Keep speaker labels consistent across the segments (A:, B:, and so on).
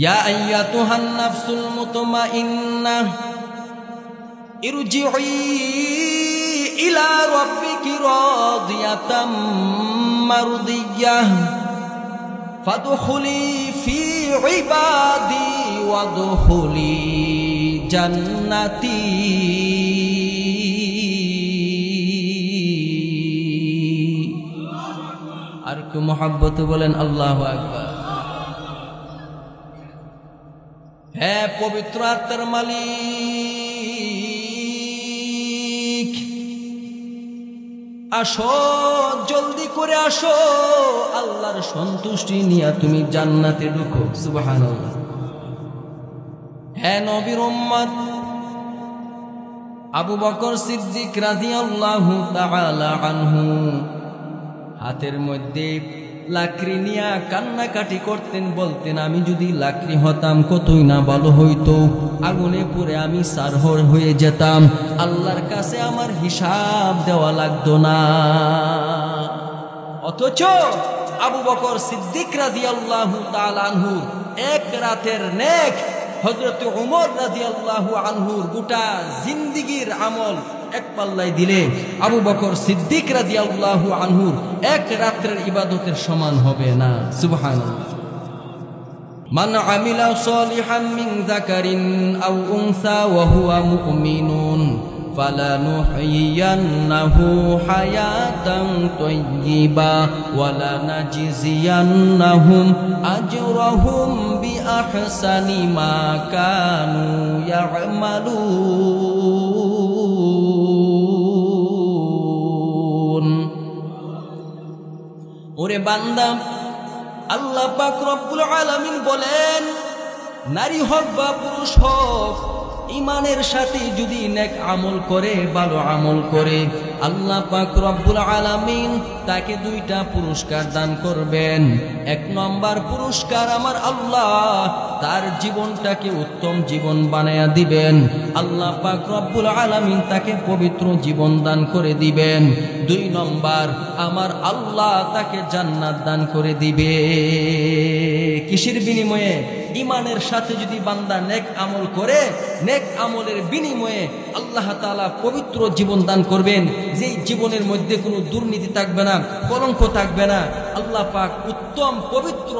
A: ইয়া আইয়াতুহান নাফসুল মুতমাইন্নাহ ইরজিই ইলা রাব্বিকি রাদিয়াতাম মারদিয়াহ ফাদখুলি ফি ইবাদি ওয়াদখুলি জান্নাতি। আর কি মোহাব্বত বলেন আল্লাহু আকবার। হে পবিত্র আত্মার মালিক, আসো, জলদি করে আসো, আল্লাহর সন্তুষ্টি নিয়ে তুমি জান্নাতে ঢুকো। সুবহানাল্লাহ। হে নবীর উম্মত আবু বকর সিদ্দিক রাদিয়াল্লাহু তাআলা আনহু হাতের মধ্যে লাকড়ি নিয়ে কান্নাকাটি করতেন, বলতেন আমি যদি লাকড়ি হতাম কতই না ভালো হইতো, আগুনে পুড়ে আমি সারহর হয়ে যেতাম, আল্লাহর কাছে আমার হিসাব দেওয়া লাগতো না। অথচ আবু বকর সিদ্দিক রাদিয়াল্লাহু তাআলা আনহু এক রাতের নেক হযরত ওমর রাদিয়াল্লাহু আনহুর গোটা জিন্দেগীর আমল এক পাল্লায় দিলে আবু বকর সিদ্দিক রাদিয়াল্লাহু আনহুর এক রাতের ইবাদতের সমান হবে না। সুবহানাল্লাহ। মান আমিলা সালিহান মিন যাকারিন আও উনসা ওয়া হুয়া মুমিনুন ফালানুহয়িয়ান্নাহু হায়াতান তাইয়্যিবা ওয়া লানাজজিয়ান্নাহুম আজরাহুম বিআহসানি মা কানু ইয়া'মালুন। ওরে বান্দা, আল্লাহ পাক রব্বুল আলামিন বলেন, নারী হোক বা পুরুষ হোক, ইমানের সাথে যদি নেক আমল করে, ভালো আমল করে, আল্লাহ পাক রব্বুল আলামিন তাকে দুইটা পুরস্কার দান করবেন। এক নম্বর পুরস্কার আমার আল্লাহ তার জীবনটাকে উত্তম জীবন বানায়া দিবেন, আল্লাহ পাক রব্বুল আলামিন তাকে পবিত্র জীবন দান করে দিবেন। দুই নম্বর আমার আল্লাহ তাকে জান্নাত দান করে দিবে। কিসের বিনিময়ে? ইমানের সাথে যদি বান্দা নেক আমল করে, নেক আমলের বিনিময়ে আল্লাহ তাআলা পবিত্র জীবন দান করবেন, যেই জীবনের মধ্যে কোনো দুর্নীতি থাকবে না, কলঙ্ক থাকবে না। আল্লাহ পাক উত্তম পবিত্র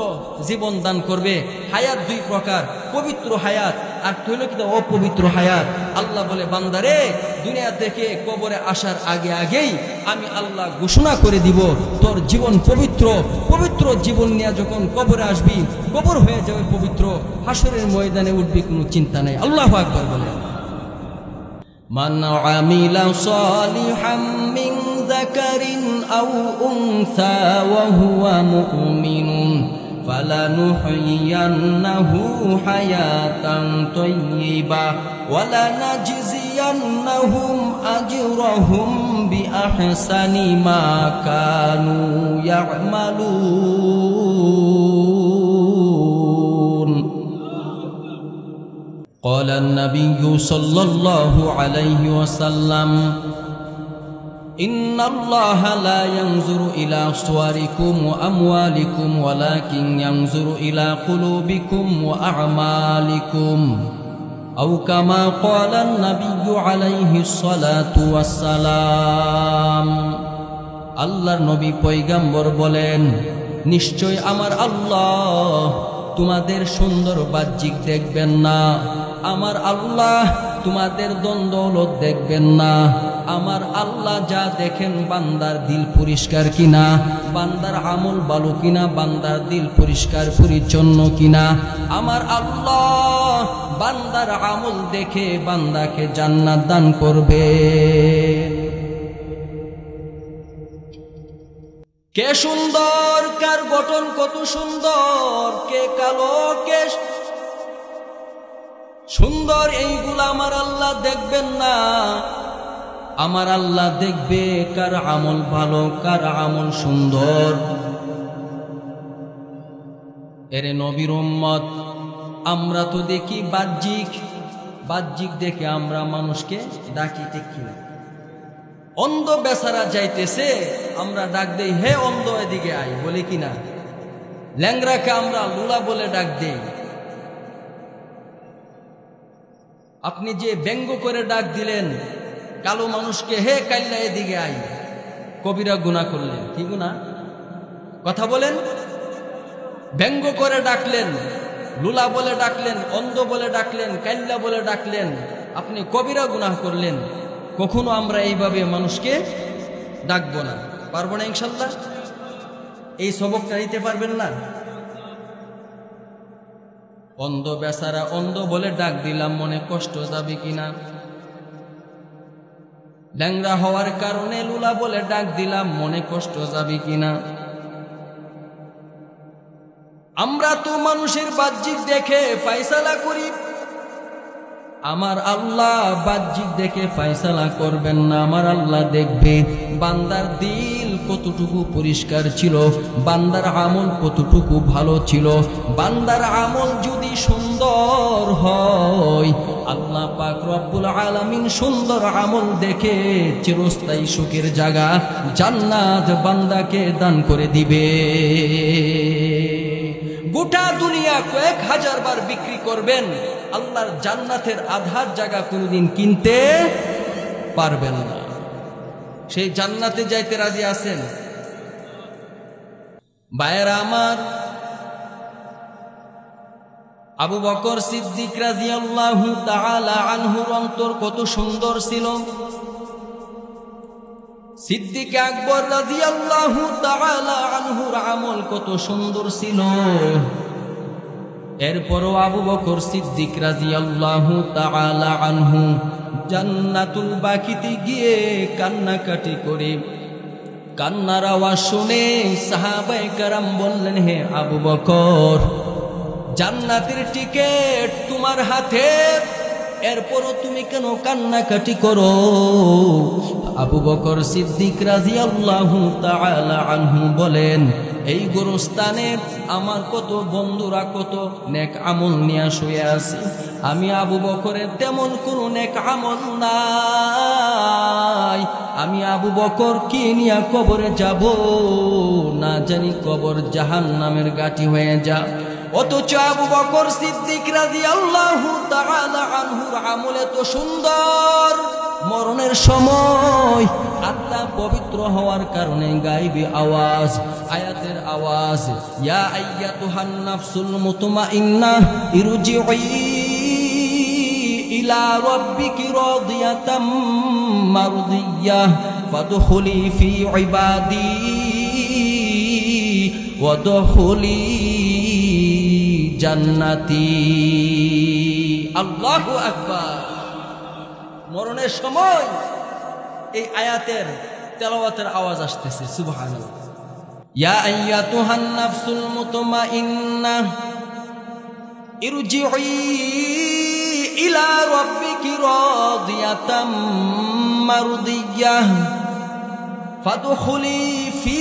A: জীবন দান করবে। হায়াত দুই প্রকার, পবিত্র হায়াত আর হইল কি অপবিত্র হায়াত। আল্লাহ বলে, বান্দারে দুনিয়া থেকে কবরে আসার আগে আগেই আমি আল্লাহ ঘোষণা করে দিব, তোর জীবন পবিত্র। পবিত্র জীবন নিয়ে যখন কবরে আসবি, কবর হয়ে যাবে পবিত্র, হাসরের ময়দানে উঠবি, কোনো চিন্তা নেই। আল্লাহু আকবার বলে, মান আমিলা সালিহাম মিন যাকারিন আও উনসা ওয়া হুয়া মুমিনুন ফালানুহয়িয়ান্নাহু হায়াতান তাইয়্যিবা ওয়া লানাজজিয়ান্নাহুম আজরাহুম বিআহসানি মা কানু ইয়া'মালুন। قال النبي صلى الله عليه وسلم إن الله لا ينظر إلى صوركم وأموالكم ولكن ينظر إلى قلوبكم وأعمالكم أو كما قال النبي عليه الصلاة والسلام। আল্লাহর নবী পয়গম্বর বলেন, নিশ্চয় আমার আল্লাহ তোমাদের সুন্দর বাহ্যিক দেখবেন না, আমার আল্লাহ তোমাদের দ্বন্দ্বলত দেখবেন না, আমার আল্লাহ যা দেখেন বান্দার দিল পরিষ্কার কিনা, বান্দার আমল ভালো কিনা, বান্দার দিল পরিষ্কার পরিচ্ছন্ন কিনা। আমার আল্লাহ বান্দার আমল দেখে বান্দাকে জান্নাত দান করবে। কে সুন্দর, কার গঠন কত সুন্দর, কে কালো, কে সুন্দর, এইগুলা আমার আল্লাহ দেখবেন না। আমার আল্লাহ দেখবে কার আমল ভালো, কার আমল সুন্দর। এরে নবীর উম্মত, আমরা তো দেখি বাহ্যিক, বাহ্যিক দেখে আমরা মানুষকে ডাকি, দেখি না। অন্ধ বেচারা যাইতেছে, আমরা ডাক দেই, হে অন্ধ এদিকে আয়, বলে কিনা। ল্যাংরাকে আমরা লুলা বলে ডাক দেই, আপনি যে ব্যঙ্গ করে ডাক দিলেন কালো মানুষকে, হে কাল্লা এদিকে আই, কবিরা গুনাহ করলেন। কি গুনাহ? কথা বলেন। ব্যঙ্গ করে ডাকলেন, লুলা বলে ডাকলেন, অন্ধ বলে ডাকলেন, কাল্লা বলে ডাকলেন, আপনি কবিরা গুনাহ করলেন। কখনো আমরা এইভাবে মানুষকে ডাকবো না। পারবো না ইনশাল্লাহ? এই সবকটা নিতে পারবেন না? অন্ধ বেচারা, অন্ধ বলে ডাক দিলাম, মনে কষ্ট যাবে কিনা? ল্যাংড়া হওয়ার কারণে লুলা বলে ডাক দিলাম, মনে কষ্ট যাবে কিনা? আমরা তো মানুষের বাহ্যিক দেখে ফয়সালা করি, আমার আল্লাহ বাহ্যিক দেখে ফয়সালা করবেন না। আমার আল্লাহ দেখবে বান্দার দিল কতটুকু পরিষ্কার ছিল, বান্দার আমল কতটুকু ভালো ছিল। বান্দার আমল যদি সুন্দর হয়, আল্লাহ পাক রব্বুল আলামিন সুন্দর আমল দেখে চিরস্থায়ী সুখের জায়গা জান্নাত বান্দাকে দান করে দিবে। গোটা দুনিয়া কয়েক হাজার বার বিক্রি করবেন, আল্লাহর জান্নাতের আধার জায়গা কোনদিন কিনতে পারবেন না। সেই জান্নাতে যাইতে রাজি আছেন? ভাইয়েরা আমার, আবু বকর সিদ্দিক রাদিয়াল্লাহু তাআলা আনহুর অন্তর কত সুন্দর ছিল। সিদ্দিক আকবর রাদিয়াল্লাহু তাআলা আনহুর আমল কত সুন্দর ছিল। এরপরও আবু বকর সিদ্দিক রাদিয়াল্লাহু তাআলা আনহু জান্নাতুল বাকিতে গিয়ে কান্নাকাটি করে, কান্নার আওয়াজ শুনে সাহাবায়ে কেরাম বললেন, হে আবু বকর, জান্নাতের টিকেট তোমার হাতে, এরপরও তুমি কেন কান্নাকাটি করো? আবু বকর সিদ্দিক রাদিয়াল্লাহু তাআলা আনহু বলেন, এই গোরস্থানে আমার কত বন্ধুরা কত নেক আমল নিয়ে শুয়ে আছে, আমি আবু বকরের তেমন কোনো নেক আমল নাই। আমি আবু বকর কি নিয়ে কবরে যাব, না জানি কবর জাহান্নামের গাটি হয়ে যা। অথচ আবু বকর সিদ্দিক রাদিয়াল্লাহু তাআলা আনহুর আমল এত সুন্দর, মরণের সময় আত্মা পবিত্র হওয়ার কারণে গায়বী আওয়াজ, আয়াতের আওয়াজ, ইয়া আইয়াতুহান নাফসুল মুতমাইন্নাহ ইরজিই ইলা রাব্বিকি রাদিয়াতাম মারদিয়াহ ফাদখুলি ফি ইবাদি ওয়াদখুলি জান্নাতি। আল্লাহু আকবার। মরণের সময় এই আয়াতের তেলাওয়াতের আওয়াজ আসতেছে, সুবহানাল্লাহ। ইয়া আইয়াতুহান নাফসুল মুতমাইন্নাহ ইরজিই ইলা রাব্বিকি রাদিয়াতাম মারদিয়াহ ফাদখুলি ফি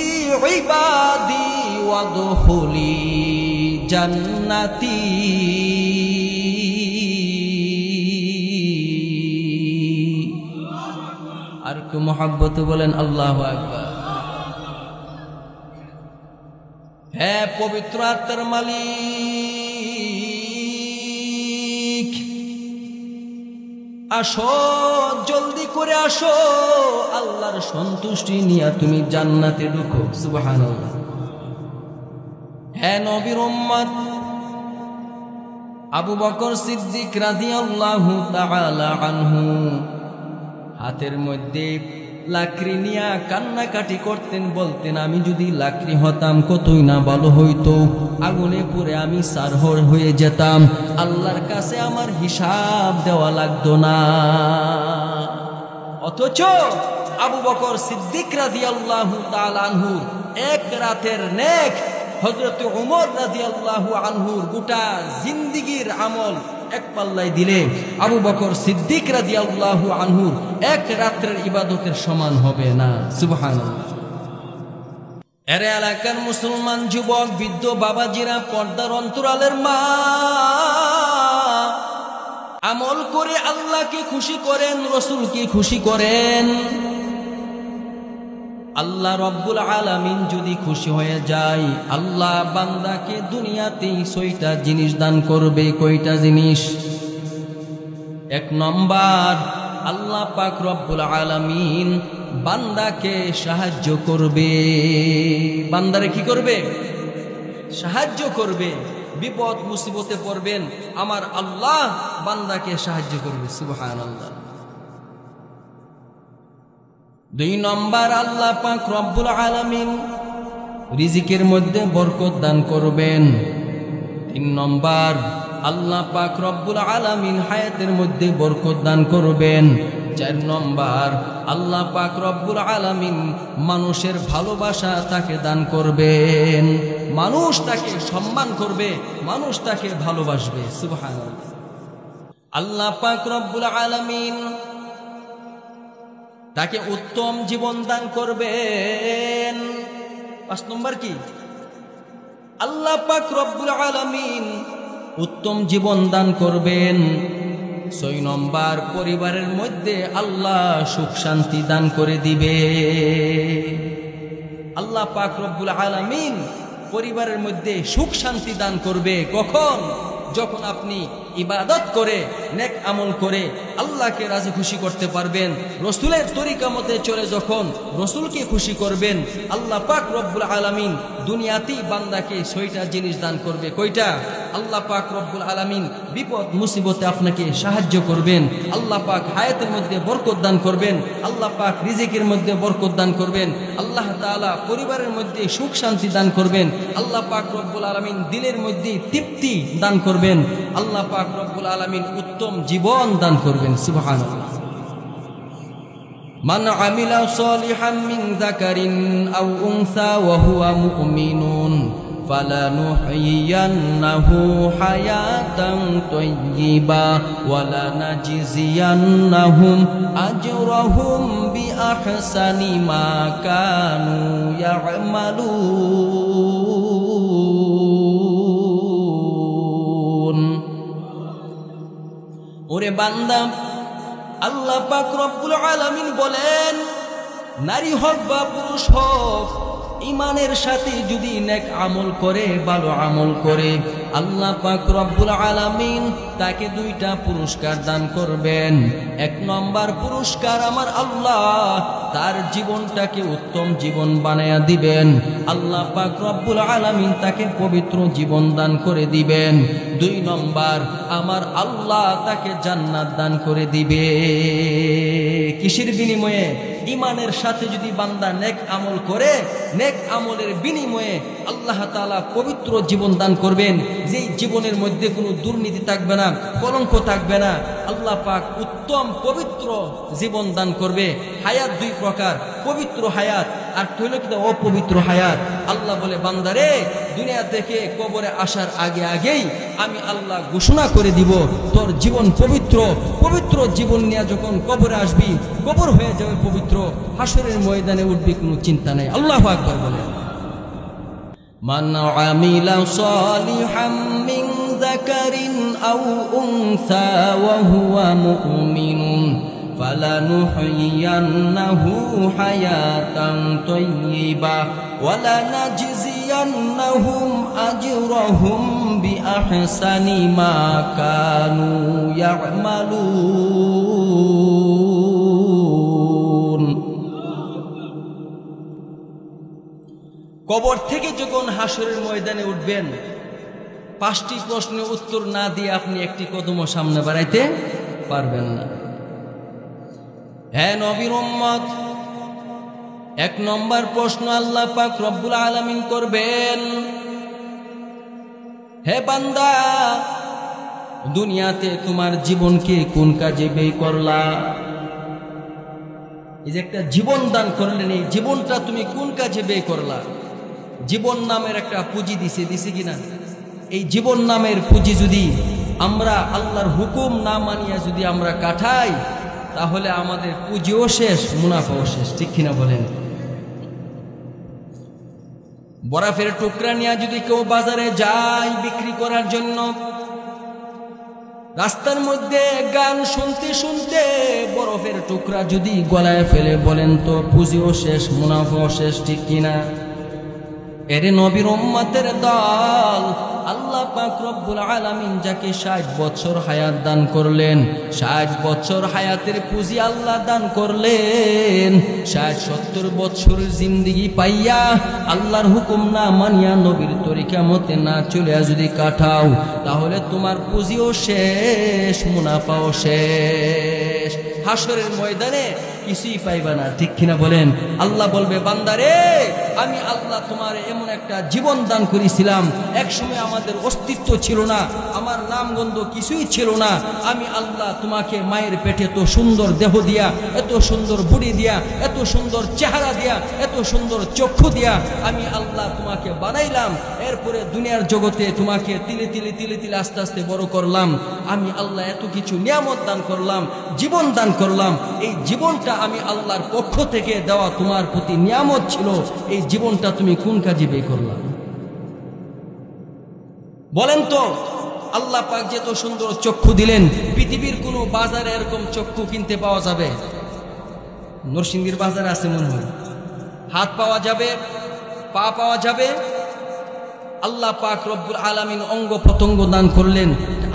A: ইবাদি ওয়াদখুলি জান্নাতি। আর একটু মোহাব্বত বলেন আল্লাহু আকবার। হে পবিত্র আত্মার মালিক, আসো, জলদি করে আসো, আল্লাহর সন্তুষ্টি নিয়ে তুমি জান্নাতে ঢুকো। সুবহানাল্লাহ। হে নবীর উম্মত, আবু বকর সিদ্দিক রাদিয়াল্লাহু তাআলা আনহু হাতের মধ্যে লাকড়ি নিয়ে কান্নাকাটি করতেন, বলতেন, আমি যদি লাকড়ি হতাম কতই না ভালো হইতো, আগুনে পুড়ে আমি সারহর হয়ে যেতাম, আল্লাহর কাছে আমার হিসাব দেওয়া লাগতো না। অথচ আবু বকর সিদ্দিক রাদিয়াল্লাহু তাআলা আনহু এক রাতের নেক হযরত ওমর রাদিয়াল্লাহু আনহুর গোটা জিন্দেগীর আমল এক পাল্লায় দিলে আবু বকর সিদ্দিক রাদিয়াল্লাহু আনহুর এক রাতের ইবাদতের সমান হবে না। সুবহানাল্লাহ। এর এলাকার মুসলমান যুবক, বৃদ্ধ বাবাজিরা, পর্দার অন্তরালের মা, আমল করে আল্লাহকে খুশি করেন, রাসূলকে খুশি করেন। আল্লাহ রব্বুল আলামিন যদি খুশি হয়ে যায়, আল্লাহ বান্দাকে দুনিয়াতেই ৬টা জিনিস দান করবে। কয়টা জিনিস? এক নম্বর, আল্লাহ পাক রব্বুল আলামিন বান্দাকে সাহায্য করবে। বান্দারে কি করবে? সাহায্য করবে। বিপদ মুসিবতে পড়বেন, আমার আল্লাহ বান্দাকে সাহায্য করবে। সুবহানাল্লাহ। দুই নম্বর, আল্লাহ পাক রব্বুল আলামিন রিজিকের মধ্যে বরকত দান করবেন। তিন নম্বর, আল্লাহ পাক রব্বুল আলামিন হায়াতের মধ্যে বরকত দান করবেন। চার নম্বর, আল্লাহ পাক রব্বুল আলামিন মানুষের ভালোবাসা তাকে দান করবেন। মানুষ তাকে সম্মান করবে, মানুষ তাকে ভালোবাসবে। সুবহানাল্লাহ। আল্লাহ পাক রব্বুল আলামিন তাকে উত্তম জীবন দান করবেন। পাঁচ নম্বর কি? আল্লাহ পাক রব্বুল আলামিন উত্তম জীবন দান করবেন। ছয় নম্বর, পরিবারের মধ্যে আল্লাহ সুখ শান্তি দান করে দিবে। আল্লাহ পাক রব্বুল আলামিন পরিবারের মধ্যে সুখ শান্তি দান করবে। কখন? যখন আপনি ইবাদত করে নেক আমল করে আল্লাহকে রাজি খুশি করতে পারবেন, রসুলের তরিকা মতে চলে যখন রসুলকে খুশি করবেন, আল্লাহ পাক রব্বুল আলামিন দুনিয়াতেই বান্দাকে 6টা জিনিস দান করবে। কয়টা? আল্লাহ পাক রব্বুল আলামিন বিপদ মুসিবতে আপনাকে সাহায্য করবেন, আল্লাহ পাক হায়াতের মধ্যে বরকত দান করবেন, আল্লাহ পাক রিজিকের মধ্যে বরকত দান করবেন, আল্লাহ তাআলা পরিবারের মধ্যে সুখ শান্তি দান করবেন, আল্লাহ পাক রব্বুল আলামিন দিলের মধ্যে তৃপ্তি দান করবেন, আল্লাহ পাক রব্বুল আলামিন উত্তম জীবন দান করবেন। সুবহানাল্লাহ। মান আমিলা সালিহান মিন যাকারিন আও উনসা ওয়া হুয়া মুমিনুন ফালানুহয়িয়ান্নাহু হায়াতান তাইয়্যিবা ওয়া লানাজজিয়ান্নাহুম আজরাহুম বিআহসানি মা কানু ইয়া'মালুন। ওরে বান্দা, আল্লাহ পাক রব্বুল আলামিন বলেন, নারী হোক বা পুরুষ হোক, ইমানের সাথে যদি নেক আমল করে, ভালো আমল করে, আল্লাহ পাক রব্বুল আলামিন তাকে 2টা পুরস্কার দান করবেন। এক নম্বর পুরস্কার, আমার আল্লাহ তার জীবনটাকে উত্তম জীবন বানায়া দিবেন, আল্লাহ পাক রব্বুল আলামিন তাকে পবিত্র জীবন দান করে দিবেন। 2 নম্বর, আমার আল্লাহ তাকে জান্নাত দান করে দিবে। কিসের বিনিময়ে? ইমানের সাথে যদি বান্দা নেক আমল করে, নেক আমলের বিনিময়ে আল্লাহ তাআলা পবিত্র জীবন দান করবেন, যেই জীবনের মধ্যে কোনো দুর্নীতি থাকবে না, কলঙ্ক থাকবে না। আল্লাহ পাক উত্তম পবিত্র জীবন দান করবে। হায়াত 2 প্রকার, পবিত্র হায়াত আর হইল কি অপবিত্র হায়াত। আল্লাহ বলে, বান্দারে, দুনিয়া থেকে কবরে আসার আগে আগেই আমি আল্লাহ ঘোষণা করে দিব, তোর জীবন পবিত্র। পবিত্র জীবন নিয়ে যখন কবরে আসবি, কবর হয়ে যাবে পবিত্র, হাসরের ময়দানে উঠবি, কোনো চিন্তা নাই। আল্লাহু আকবার বলে, মান আমিলা সালিহাম মিন যাকারিন আও উনসা ওয়া হুয়া মুমিনুন ফালানুহয়িয়ান্নাহু হায়াতান তাইয়্যিবা ওয়া লানাজজিয়ান্নাহুম আজরাহুম বিআহসানি মা কানু ইয়া'মালুন। কবর থেকে যখন হাসরের ময়দানে উঠবেন, 5টি প্রশ্নের উত্তর না দিয়ে আপনি একটি কদমও সামনে বাড়াইতে পারবেন না। হে নবীর উম্মত, 1 নম্বর প্রশ্ন আল্লাহ পাক রব্বুল আলামিন করবেন, হে বান্দা, দুনিয়াতে তোমার জীবনকে কোন কাজে ব্যয় করলা? এই যে একটা জীবন দান করলেন, এই জীবনটা তুমি কোন কাজে ব্যয় করলা? জীবন নামের একটা পুঁজি দিছে কিনা? এই জীবন নামের পুঁজি যদি আমরা আল্লাহর হুকুম না মানিয়া যদি আমরা কাটাই, তাহলে আমাদের পুঁজিও শেষ, মুনাফাও শেষ। ঠিক কিনা বলেন? বরফের টুকরা নিয়ে যদি কেউ বাজারে যায় বিক্রি করার জন্য, রাস্তার মধ্যে গান শুনতে শুনতে বরফের টুকরা যদি গলায় ফেলে, বলেন তো পুঁজিও শেষ, মুনাফাও শেষ। ঠিক কিনা? এরে নবীর উম্মতের দল, আল্লাহ পাক রব্বুল আলামিন যাকে 60 বছর হায়াত দান করলেন, 60 বছর হায়াতের পুঁজি আল্লাহ দান করলেন, 60-70 বছর জিন্দেগি পাইয়া আল্লাহর হুকুম না মানিয়া নবীর তরিকা মতে না চলে যদি কাটাও, তাহলে তোমার পুঁজিও শেষ, মুনাফাও শেষ। হাসরের ময়দানে কিছুই পাইবা না, ঠিক কিনা বলেন? আল্লাহ বলবে, বান্দারে আমি আল্লাহ তোমার এমন একটা জীবন দান করেছিলাম, একসময় আমাদের অস্তিত্ব ছিল না, আমার নামগন্ধ কিছুই ছিল না, আমি আল্লাহ তোমাকে মায়ের পেটে এত সুন্দর দেহ দিয়া, এত সুন্দর বুড়ি দিয়া, এত সুন্দর চেহারা দিয়া, এত সুন্দর চক্ষু দিয়া আমি আল্লাহ তোমাকে বানাইলাম। এরপরে দুনিয়ার জগতে তোমাকে তিলে তিলে তিলে তিলে আস্তে আস্তে বড় করলাম। আমি আল্লাহ এত কিছু নিয়ামত দান করলাম, জীবন দান করলাম। এই জীবনটা আমি আল্লাহর পক্ষ থেকে দেওয়া তোমার প্রতি নিয়ামত ছিল, এই জীবনটা তুমি কোন কাজে ব্যয় করলা? বলেন তো। আল্লাহ পাক যে এত সুন্দর চক্ষু দিলেন, পৃথিবীর কোন বাজারে এরকম চক্ষু কিনতে পাওয়া যাবে? নরসিংদীর বাজারে আছে মনে হয়। হাত পাওয়া যাবে, পা পাওয়া যাবে। আল্লাহ পাক রব্বুল আলামিন অঙ্গ প্রত্যঙ্গ দান করলেন,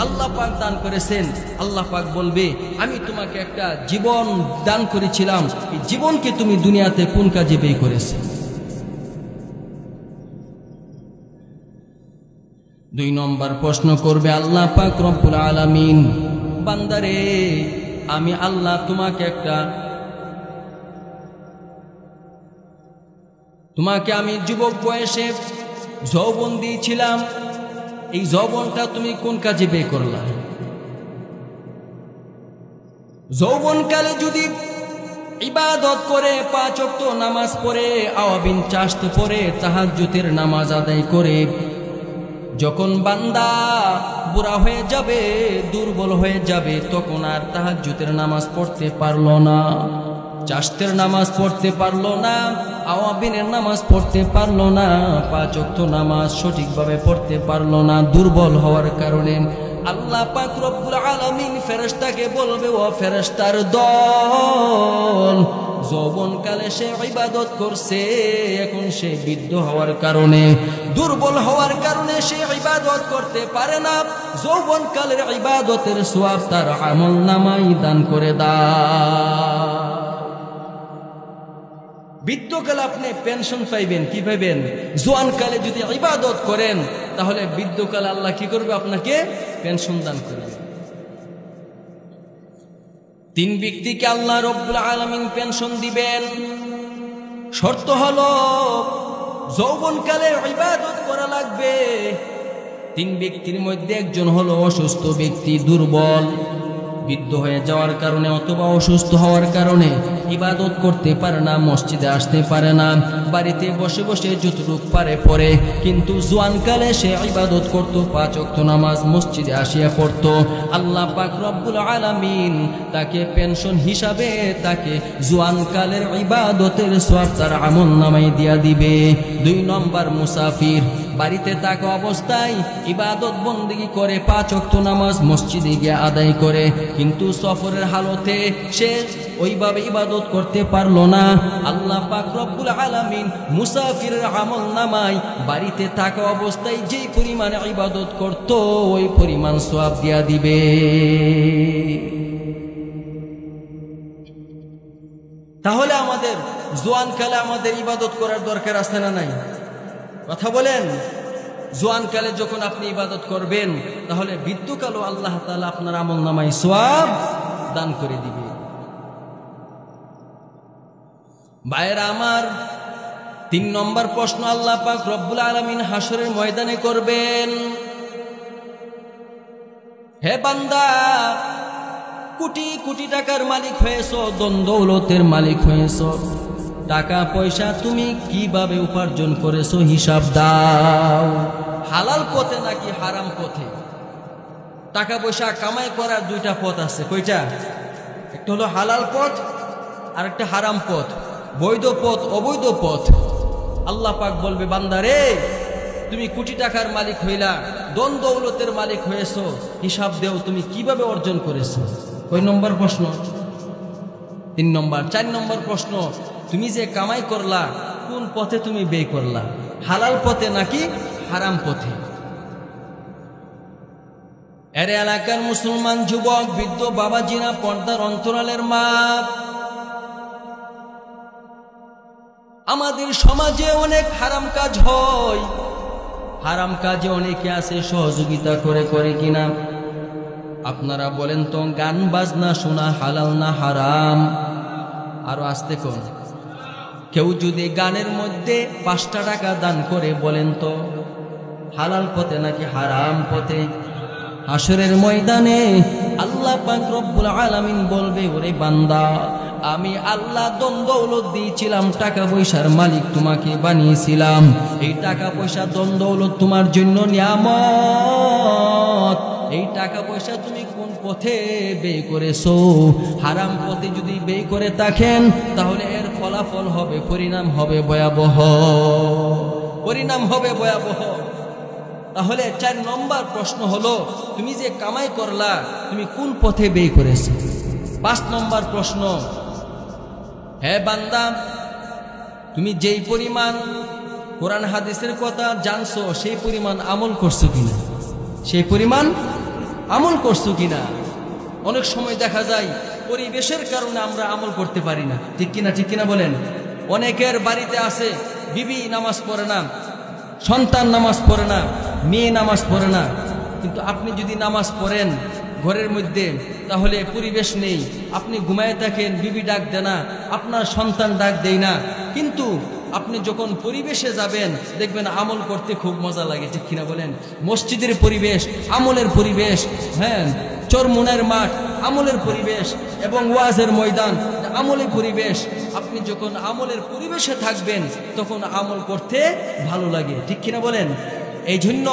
A: আল্লাহ পাক দান করেছেন। আল্লাহ পাক বলবে, আমি তোমাকে একটা জীবন দান করেছিলাম, এই জীবনকে তুমি দুনিয়াতে কোন কাজে ব্যয় করেছো? 2 নম্বর প্রশ্ন করবে আল্লাহ পাক রব্বুল আলামিন, বান্দারে আমি আল্লাহ তোমাকে আমি যুবক বয়সে যৌবন দিয়েছিলাম, এই যৌবনটা তুমি কোন কাজে ব্যয় করলা? যৌবনকালে যদি ইবাদত করে, 5 ওয়াক্ত নামাজ পড়ে, আওয়াবিন চাষ্ট পড়ে, তাহাজ্জুদের নামাজ আদায় করে, যখন বান্দা বুড়া হয়ে যাবে, দুর্বল হয়ে যাবে, তখন আর তাহাজ্জুদের নামাজ পড়তে পারলো না, চাষ্টের নামাজ পড়তে পারলো না, আওয়াবিনের নামাজ পড়তে পারলো না, 5 ওয়াক্ত নামাজ সঠিকভাবে পড়তে পারলো না, দুর্বল হওয়ার কারণে আল্লাহ পাক রব্বুল আলামিন ফেরেশতাকে বলবে, ও ফেরেশতার দল, যৌবনকালে সে ইবাদত করছে, এখন সে বৃদ্ধ হওয়ার কারণে, দুর্বল হওয়ার কারণে সে ইবাদত করতে পারে না, যৌবনকালের ইবাদতের সওয়াব তার আমলনামায় দান করে দাও। বৃদ্ধকালে আপনি পেনশন পাইবেন, কি পাইবেন? জোয়ানকালে যদি ইবাদত করেন, তাহলে বৃদ্ধকালে আল্লাহ কি করবে? আপনাকে পেনশন দান করবে। 3 ব্যক্তিকে আল্লাহ রব্বুল আলামিন পেনশন দিবেন। শর্ত হলো যৌবনকালে ইবাদত করা লাগবে। 3 ব্যক্তির মধ্যে একজন হলো অসুস্থ ব্যক্তি, দুর্বল, বৃদ্ধ হয়ে যাওয়ার কারণে অথবা অসুস্থ হওয়ার কারণে ইবাদত করতে পারে না, মসজিদে আসতে পারে না, বাড়িতে বসে বসে যতটুক পারে পড়ে, কিন্তু জোয়ানকালে সে ইবাদত করত, 5 ওয়াক্ত নামাজ মসজিদে আসিয়া পড়তো। আল্লাহ পাক রব্বুল আলামিন তাকে পেনশন হিসাবে তাকে জোয়ানকালের ইবাদতের সওয়াব তার আমলনামায় দিয়া দিবে। 2 নম্বর মুসাফির, বাড়িতে থাকা অবস্থায় ইবাদত বন্দেগী করে, 5 ওয়াক্ত নামাজ মসজিদে গিয়ে আদায় করে, কিন্তু সফরের হালতে সে ওইভাবে ইবাদত করতে পারলো না। আল্লাহ পাক রব্বুল আলামিন মুসাফিরের আমলনামায় বাড়িতে থাকা অবস্থায় যেই পরিমাণে ইবাদত করত, ওই পরিমাণ সওয়াব দিয়া দিবে। তাহলে আমাদের জোয়ানকালে আমাদের ইবাদত করার দরকার আছে না নাই? কথা বলেন। জোয়ানকালে যখন আপনি ইবাদত করবেন, তাহলে বৃদ্ধকালও আল্লাহ তাআলা আপনার আমলনামায় সওয়াব দান করে দিবে। ভাইরা আমার, 3 নম্বর প্রশ্ন আল্লাহ পাক রব্বুল আলামিন হাসরের ময়দানে করবেন। হে বান্দা, কোটি কোটি টাকার মালিক হয়েছো, ধন দৌলতের মালিক হয়েছো, টাকা পয়সা তুমি কিভাবে উপার্জন করেছো হিসাব দাও। হালাল পথে নাকি হারাম পথে? টাকা পয়সা কামাই করার 2টা পথ আছে। কয়টা? একটা হলো হালাল পথ, আর একটা হারাম পথ, বৈধ পথ, অবৈধ পথ। আল্লাহ পাক বলবে, বান্দারে তুমি কোটি টাকার মালিক হইলা, ধন দৌলতের মালিক হয়েছো, হিসাব দেও তুমি কিভাবে অর্জন করেছো। কয় নম্বর প্রশ্ন? 3 নম্বর। 4 নম্বর প্রশ্ন, তুমি যে কামাই করলা কোন পথে তুমি ব্যয় করলা, হালাল পথে নাকি হারাম পথে? এর এলাকার মুসলমান যুবক, বৃদ্ধ, বাবাজিরা, পর্দার অন্তরালের মা, আমাদের সমাজে অনেক হারাম কাজ হয়। হারাম কাজে অনেকে আছে সহযোগিতা করে কিনা? আপনারা বলেন তো, গান বাজনা শোনা হালাল না হারাম? আরো আসতে কোন? কেউ যদি গানের মধ্যে 5 টাকা দান করে, বলেন তো হালাল পথে নাকি হারাম পথে? হাসরের ময়দানে আল্লাহ পাক রব্বুল আলামিন বলবে, ওরে বান্দা, আমি আল্লাহ ধন দৌলত দিয়েছিলাম, টাকা পয়সার মালিক তোমাকে বানিয়েছিলাম, এই টাকা পয়সা ধন দৌলত তোমার জন্য নিয়ামত। এই টাকা পয়সা তুমি কোন পথে ব্যয় করেছো? হারাম পথে যদি ব্যয় করে থাকেন, তাহলে এর ফলাফল হবে, পরিণাম হবে ভয়াবহ, পরিণাম হবে ভয়াবহ। তাহলে 4 নম্বর প্রশ্ন হলো, তুমি যে কামাই করলা, তুমি কোন পথে ব্যয় করেছো? 5 নম্বর প্রশ্ন, হে বান্দা, তুমি যেই পরিমাণ কোরআন হাদিসের কথা জানছো, সেই পরিমাণ আমল করছো কিনা? সেই পরিমাণ আমল করছো কিনা? অনেক সময় দেখা যায় পরিবেশের কারণে আমরা আমল করতে পারি না, ঠিক কিনা? ঠিক কিনা বলেন? অনেকের বাড়িতে আছে, বিবি নামাজ পড়ে না, সন্তান নামাজ পড়ে না, মেয়ে নামাজ পড়ে না, কিন্তু আপনি যদি নামাজ পড়েন ঘরের মধ্যে, তাহলে পরিবেশ নেই, আপনি ঘুমায় থাকেন, বিবি ডাক দেয় না, আপনার সন্তান ডাক দেয় না, কিন্তু আপনি যখন পরিবেশে যাবেন দেখবেন আমল করতে খুব মজা লাগে, ঠিক কিনা বলেন? মসজিদের পরিবেশ আমলের পরিবেশ, হ্যাঁ, চরমুনার মাঠ আমলের পরিবেশ, এবং ওয়াজের ময়দান আমলের পরিবেশ। আপনি যখন আমলের পরিবেশে থাকবেন তখন আমল করতে ভালো লাগে, ঠিক কিনা বলেন? এই জন্য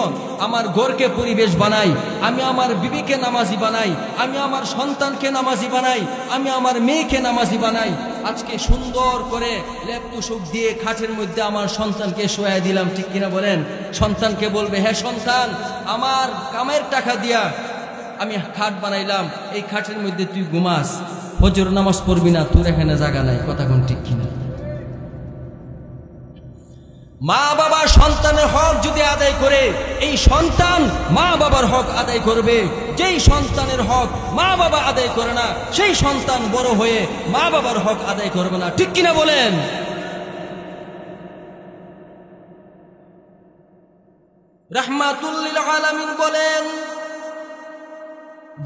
A: আমার ঘরকে পরিবেশ বানাই, আমি আমার বিবিকে নামাজি বানাই, আমি আমার সন্তানকে নামাজি বানাই, আমি আমার মেয়েকে নামাজি বানাই। আজকে সুন্দর করে লেপ তুষক দিয়ে খাটের মধ্যে আমার সন্তানকে শোয়া দিলাম, ঠিক কিনা বলেন? সন্তানকে বলবে, হ্যাঁ সন্তান, আমার কামের টাকা দিয়া আমি খাট বানাইলাম, এই খাটের মধ্যে তুই ঘুমাস, ফজর নামাজ পড়বি না, তোর এখানে জায়গা নাই। কথা কোন ঠিক কিনা? মা বাবা সন্তানের হক যদি আদায় করে, এই সন্তান মা বাবার হক আদায় করবে। যেই সন্তানের হক মা বাবা আদায় করে না, সেই সন্তান বড় হয়ে মা বাবার হক আদায় করবে না, ঠিক কিনা বলেন? রাহমাতুল লিল আলামিন বলেন,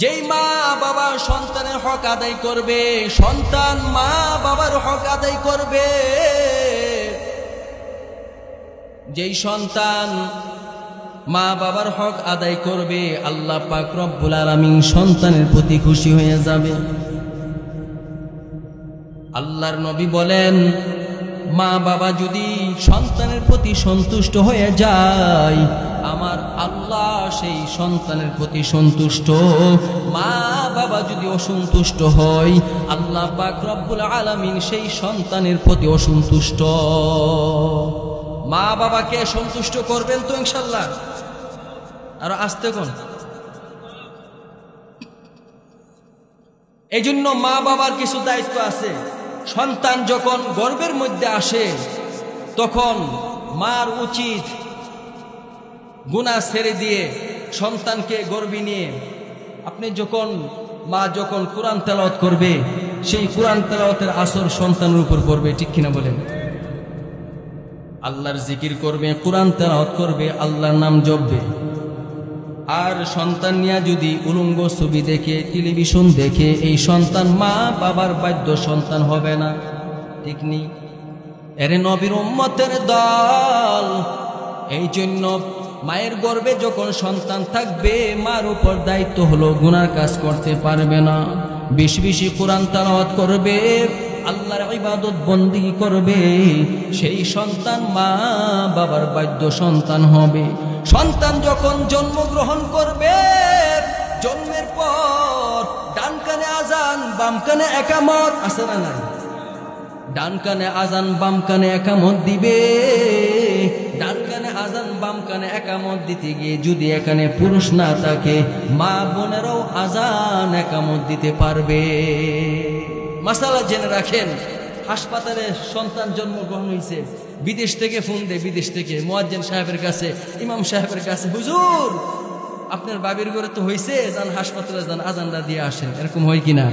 A: যেই মা বাবা সন্তানের হক আদায় করবে, সন্তান মা বাবার হক আদায় করবে। যেই সন্তান মা বাবার হক আদায় করবে, আল্লাহ পাক রব্বুল আলামিন সন্তানের প্রতি খুশি হয়ে যাবে। আল্লাহর নবী বলেন, মা বাবা যদি সন্তানের প্রতি সন্তুষ্ট হয়ে যায়, আমার আল্লাহ সেই সন্তানের প্রতি সন্তুষ্ট। মা বাবা যদি অসন্তুষ্ট হয়, আল্লাহ পাক রব্বুল আলামিন সেই সন্তানের প্রতি অসন্তুষ্ট। মা বাবাকে সন্তুষ্ট করবেন তো ইনশাল্লাহ? আর আসতে কোন? এই জন্য মা বাবার কিছু দায়িত্ব আছে। সন্তান যখন গর্ভের মধ্যে আসে, তখন মার উচিত গুনাহ ছেড়ে দিয়ে সন্তানকে গর্ভে নিয়ে, আপনি যখন মা যখন কোরআন তেলাওয়াত করবে, সেই কোরআন তেলাওয়াতের আসর সন্তানের উপর পড়বে, ঠিক কিনা বলেন? আল্লাহর জিকির করবে, কোরআন তেলাওয়াত করবে, আল্লাহর নাম জপবে। আর সন্তান নিয়ে যদি উলঙ্গ ছবি দেখে, টেলিভিশন দেখে, এই সন্তান মা বাবার বাধ্য সন্তান হবে না, ঠিক নি? এরে নবীর উম্মতের দল। এই জন্য মায়ের গর্ভে যখন সন্তান থাকবে, মার উপর দায়িত্ব হলো গুনার কাজ করতে পারবে না, বেশি বেশি কোরআন তেলাওয়াত করবে, আল্লাহর ইবাদত বন্দেগী করবে। সেই সন্তান মা বাবার বাধ্য সন্তান হবে। সন্তান যখন জন্মগ্রহণ করবে, জন্মের পর ডান কানে আজান, বাম কানে একামত, আছে না নাই? ডান কানে আজান, বাম কানে একামত দিবে। ডান কানে আজান, বাম কানে একামত দিতে গিয়ে যদি এখানে পুরুষ না থাকে, মা বোনেরাও আজান একামত দিতে পারবে। মাসালা জেনে রাখেন, হাসপাতালে সন্তান জন্মগ্রহণ হয়েছে, বিদেশ থেকে ফোন দেয়, বিদেশ থেকে মুয়াজ্জিন সাহেবের কাছে, ইমাম সাহেবের কাছে, হুজুর আপনার বাবির ঘরে তো হয়েছে, যান হাসপাতালে যান, আজানটা দিয়ে আসেন, এরকম হয় কিনা?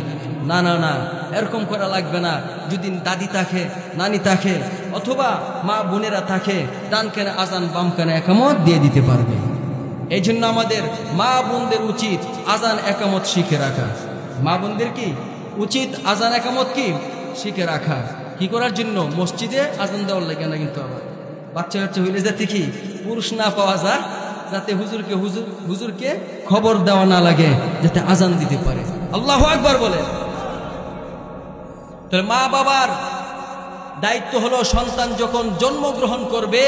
A: না না না, এরকম করা লাগবে না। যদি দাদি থাকে, নানি থাকে, অথবা মা বোনেরা থাকে, ডান কানে আজান বাম কানে একামত দিয়ে দিতে পারবে। এই জন্য আমাদের মা বোনদের উচিত আজান একামত শিখে রাখা। মা বোনদের কি উচিত? আজান একামত কি শিখে রাখা। কি করার জন্য? মসজিদে আজান দেওয়ার লাগে না, কিন্তু আবার বাচ্চা কাচ্চা হইলে যাতে কি পুরুষ না পাওয়া যায়, যাতে হুজুরকে খবর দেওয়া না লাগে, যাতে আজান দিতে পারে। আল্লাহু আকবার বলে। তাহলে মা বাবার দায়িত্ব হলো সন্তান যখন জন্মগ্রহণ করবে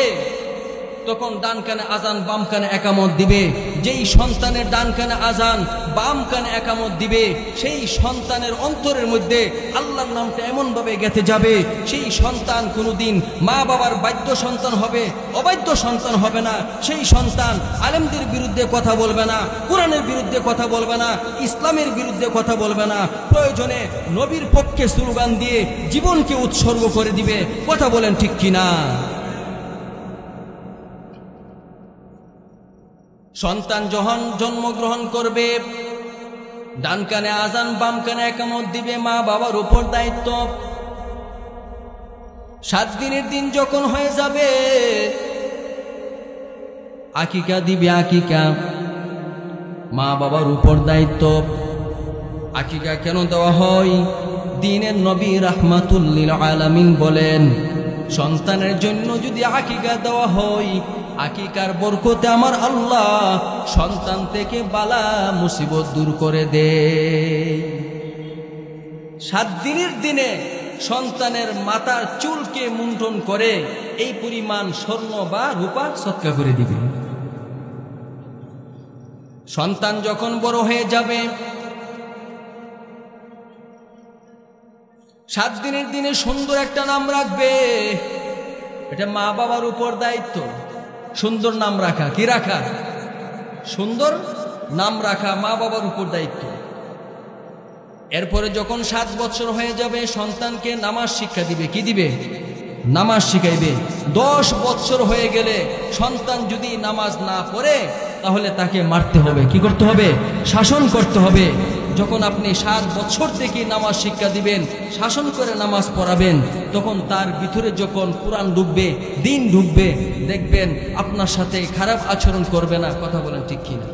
A: তখন ডান কানে আজান বাম কানে একামত দিবে। যেই সন্তানের ডান কানে আজান বাম কানে একামত দিবে সেই সন্তানের অন্তরের মধ্যে আল্লাহর নামটা এমনভাবে গেঁথে যাবে, সেই সন্তান কোনোদিন মা বাবার বাধ্য সন্তান হবে, অবাধ্য সন্তান হবে না। সেই সন্তান আলেমদের বিরুদ্ধে কথা বলবে না, কোরআনের বিরুদ্ধে কথা বলবে না, ইসলামের বিরুদ্ধে কথা বলবে না। প্রয়োজনে নবীর পক্ষে স্লোগান দিয়ে জীবনকে উৎসর্গ করে দিবে। কথা বলেন ঠিক কিনা? সন্তান যখন জন্মগ্রহণ করবে ডান কানে আজান বাম কানে একামত দিবে, মা বাবার উপর দায়িত্ব। 7 দিনের দিন যখন হয়ে যাবে আকিকা দিবে, আকিকা মা বাবার উপর দায়িত্ব। আকিকা কেন দেওয়া হয়? দ্বীনের নবী রাহমাতুল লিল আলামিন বলেন, সন্তানের জন্য যদি আকিকা দেওয়া হয়, আকিকার বরকতে আমার আল্লাহ সন্তান থেকে বালা মুসিবত দূর করে দে। 7 দিনের দিনে সন্তানের মাথার চুলকে মুন্ডন করে এই পরিমাণ স্বর্ণ বা রূপা সৎকা করে দিবে। সন্তান যখন বড় হয়ে যাবে 7 দিনের দিনে সুন্দর একটা নাম রাখবে। এটা মা বাবার উপর দায়িত্ব, সুন্দর নাম রাখা। কি রাখা? সুন্দর নাম রাখা মা বাবার উপর দায়িত্ব। এরপরে যখন 7 বছর হয়ে যাবে সন্তানকে নামাজ শিক্ষা দিবে। কি দিবে? নামাজ শিখাইবে। 10 বছর হয়ে গেলে সন্তান যদি নামাজ না পড়ে তাহলে তাকে মারতে হবে। কি করতে হবে? শাসন করতে হবে। যখন আপনি 7 বছর থেকে নামাজ শিক্ষা দিবেন, শাসন করে নামাজ পড়াবেন, তখন তার ভিতরে যখন কোরআন ঢুকবে, দিন ঢুকবে, দেখবেন আপনার সাথে খারাপ আচরণ করবে না। কথা বলেন ঠিক কিনা?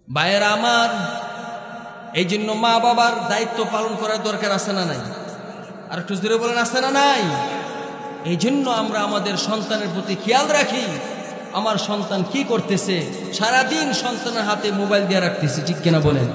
A: ভাইয়েরা আমার, এই জন্য মা বাবার দায়িত্ব পালন করার দরকার আছে না নাই? আর একটু জোরে বলেন, আছে না নাই? এই জন্য আমরা আমাদের সন্তানের প্রতি খেয়াল রাখি। আমার সন্তান কি করতেছে? সারাদিন সন্তানের হাতে মোবাইল দিয়ে রাখতেছি, ঠিক কিনা বলেন?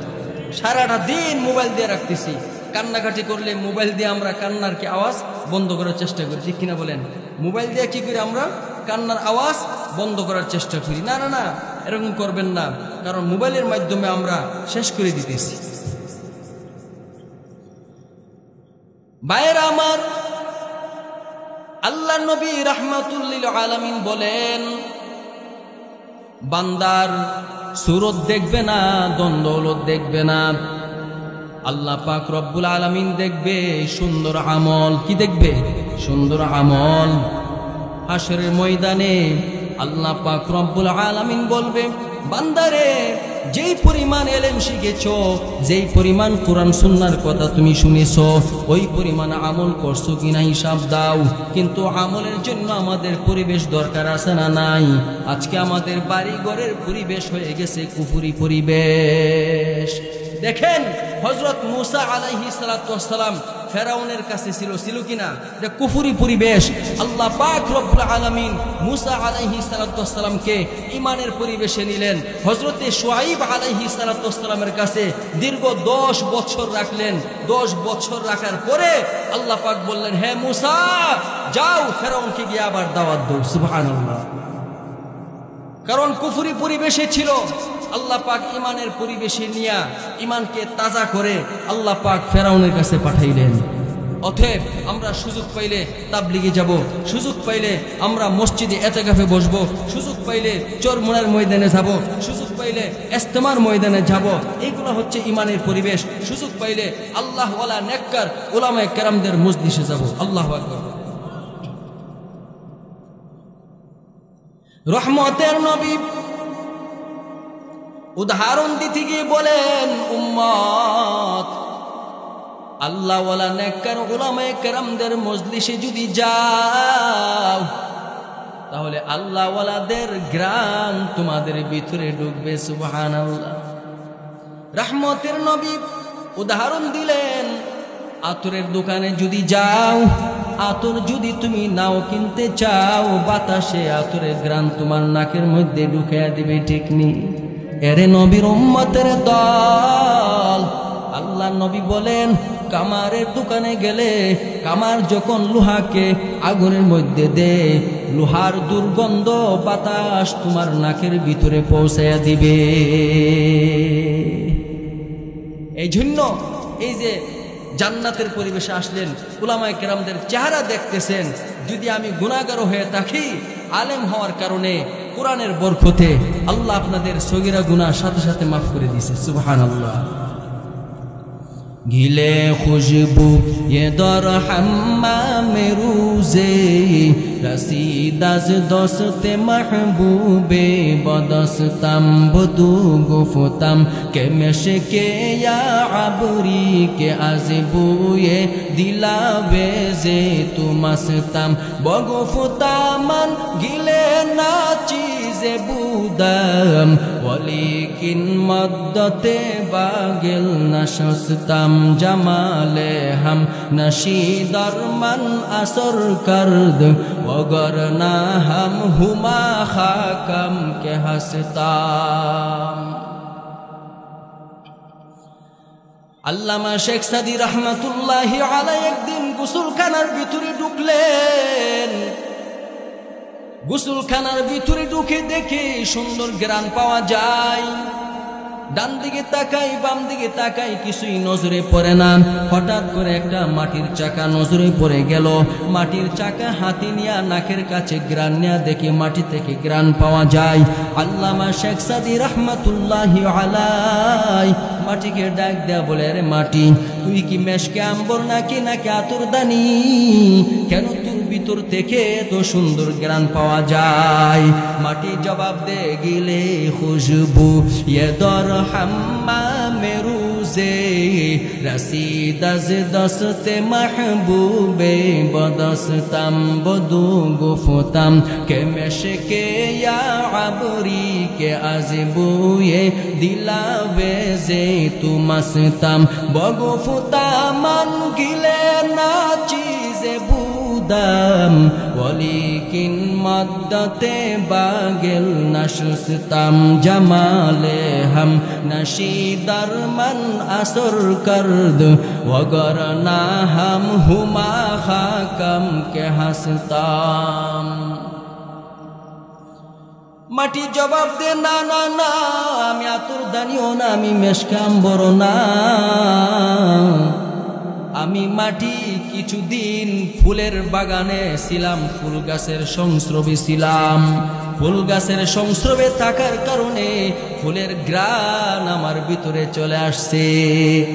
A: সারাটা দিন মোবাইল দিয়ে রাখতেছি। কান্নাকাটি করলে মোবাইল দিয়ে আমরা কান্নার কি আওয়াজ বন্ধ করার চেষ্টা করি, ঠিক কিনা বলেন? মোবাইল দিয়ে কি করি আমরা? কান্নার আওয়াজ বন্ধ করার চেষ্টা করি। না না না, এরকম করবেন না, কারণ মোবাইলের মাধ্যমে আমরা শেষ করে দিতেছি। ভাইয়েরা আমার, আল্লাহ নবী রাহমাতুল লিল আলামিন বলেন, বান্দার সুরত দেখবে না, দন্দৌলত দেখবে না, আল্লাহ পাক রব্বুল আলামিন দেখবে সুন্দর আমল। কি দেখবে? সুন্দর আমল। হাশরের ময়দানে আল্লাহ পাক রব্বুল আলামিন বলবে, বান্দারে যেই পরিমাণ ইলম শিখেছো, যেই পরিমাণ কোরআন সুন্নাহর কথা তুমি শুনেছো, ওই পরিমাণ আমল করছো কিনা হিসাব দাও। কিন্তু আমলের জন্য আমাদের পরিবেশ দরকার আছে না নাই? আজকে আমাদের বাড়ি ঘরের পরিবেশ হয়ে গেছে কুফরি পরিবেশ। দেখেন হযরত মূসা আলাইহিস সালাতু ওয়াস সালাম ফেরাউনের কাছে ছিল কিনা? যে কুফরি পরিবেশ। আল্লাহ পাক রব্বুল আলামিন মূসা আলাইহিস সালাতু ওয়াস সালামকে ঈমানের পরিবেশে নিলেন। হযরতে শুআইব আলাইহিস সালাতু ওয়াস সালামের কাছে দীর্ঘ 10 বছর রাখলেন। 10 বছর রাখার পরে আল্লাহ পাক বললেন, হে মূসা, যাও ফেরাউনকে গিয়ে আবার দাওয়াত দাও। সুবহানাল্লাহ। কারণ কুফরি পরিবেশে ছিল। আল্লাহ পাক ঈমানের পরিবেশে নিয়ে ঈমানকে তাজা করে আল্লাহ পাক ফেরাউনের কাছে পাঠাইলেন। অতএব আমরা সুযোগ পাইলে তাবলিগে যাব, সুযোগ পাইলে আমরা মসজিদে এতেকাফে বসবো, সুযোগ পাইলে চরমোনার ময়দানে যাব, সুযোগ পাইলে ইস্তেমার ময়দানে যাব। এইগুলো হচ্ছে ঈমানের পরিবেশ। সুযোগ পাইলে আল্লাহ ওয়ালা নেককার উলামায়ে কেরামদের মজলিসে যাব। আল্লাহু আকবার। রহমতের নবী উদাহরণ দিতে গিয়ে বলেন, উম্মত আল্লাহওয়ালা নেককার উলামায়ে কেরামদের মজলিসে যদি যাও তাহলে আল্লাহওয়ালাদের গ্রাম তোমাদের ভিতরে ঢুকবে। সুবহানাল্লাহ। রহমতের নবী উদাহরণ দিলেন, আতরের দোকানে যদি যাও, আতর যদি তুমি নাও কিনতে চাও, বাতাসে আতরের গ্রাম তোমার নাকের মধ্যে ঢুকিয়ে দিবে, ঠিক নি? এরে নবীর উম্মতের দল, আল্লাহ নবী বলেন কামারের দোকানে গেলে কামার যখন লোহাকে আগুনের মধ্যে দেয়, লোহার দুর্গন্ধ বাতাস তোমার নাকের ভিতরে পৌঁছায়া দিবে। এই জন্য এই যে জান্নাতের পরিবেশে আসলেন, উলামায়ে কেরামদের চেহারা দেখতেছেন। যদি আমি গুনাহগার হয়ে থাকি, আলেম হওয়ার কারণে কোরআনের বরকতে আল্লাহ আপনাদের সগীরা গুনাহ সাথে সাথে মাফ করে দিয়েছে। সুবহানাল্লাহ। গিলে খুশবু ये दर हम्माम रूज़े रसीदाज दोस्ते महबूबे बदस्तम बदू गुफ्तम के मशके या अबरी के अज़बुए दिलावे जे तु मस्तम बगुफ्तामन गिले ना चीज़े बुदम वलीकिन मद्दते बागिल नशस्तम जमाले हम नशीदर मन असर करद वगरना हम हुमा खाकम के हस्ताम। আল্লামা শেখ সাদি রহমাতুল্লাহি আলাইহি একদিন গোসলখানার ভিতরে ঢুকলেন। গোসলখানার ভিতরে ঢুকে দেখে সুন্দর ঘ্রাণ পাওয়া যায়। ডান দিকে তাকাই, বাম দিকে তাকাই, কিছুই নজরে পড়ে না। হঠাৎ করে একটা মাটির চাকা নজরে পড়ে গেল। মাটির চাকা হাতে নিয়ে নাকের কাছে ঘ্রাণ নিয়ে দেখে মাটি থেকে ঘ্রাণ পাওয়া যায়। আল্লামা শেখ সাদি রহমাতুল্লাহি আলাইহি মাটিকে ডাক দেয়া বলে, আরে মাটি, তুই কি মেশকে আম্বর নাকি আতরদানি? কেন তোর ভিতর থেকে এত সুন্দর ঘ্রাণ পাওয়া যায়? মাটি জবাব দে, গিলে খুশবু ये दर हम्माम रूज़े रसीदाज दस्ते महबूबे बदस्तम बदू गुफ्तम के मशके या अबरी के अज़बुए दिलावे जे तु मस्तम बगुफ्तामन गिले ना चीज़े बुदम वलीकिन मद्दते बागिल नशस्तम जमाले हम नशीदर मन असर करद वगरना हम हुमा खाकम के हस्ताम। মাটি জবাব দে, না না না, আমি আতরদানিও না, আমি মেশকাম্বরও না, আমি মাটি। কিছুদিন ফুলের বাগানে ছিলাম, ফুল গাছের সংস্রবে ছিলাম। ফুল গাছের সংস্রবে থাকার কারণে ফুলের ঘ্রাণ আমার ভিতরে চলে আসছে।